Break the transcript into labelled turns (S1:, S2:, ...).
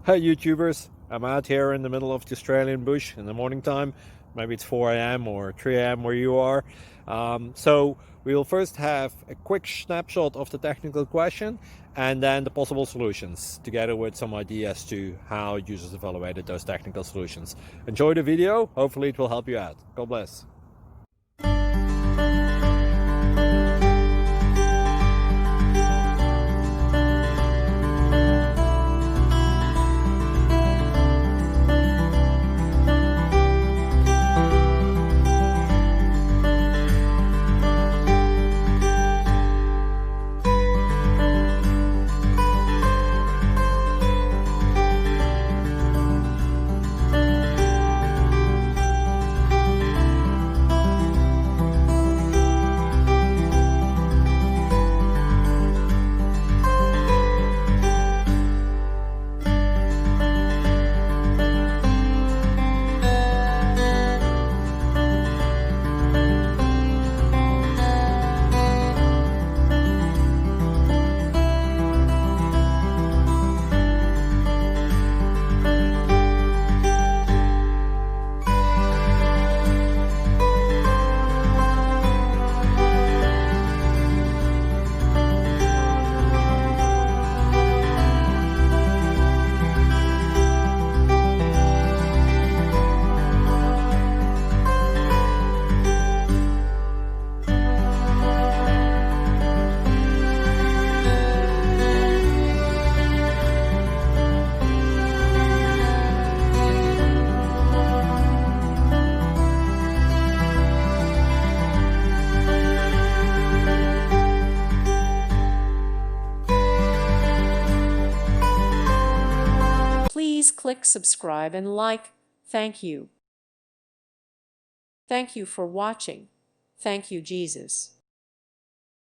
S1: Hey YouTubers, I'm out here in the middle of the Australian bush in the morning time. Maybe it's 4 a.m. or 3 a.m. where you are. So we'll first have a quick snapshot of the technical question and then the possible solutions, together with some ideas to how users evaluated those technical solutions. Enjoy the video, hopefully it will help you out. God bless.
S2: Please click subscribe and like. Thank you. Thank you for watching. Thank you, Jesus.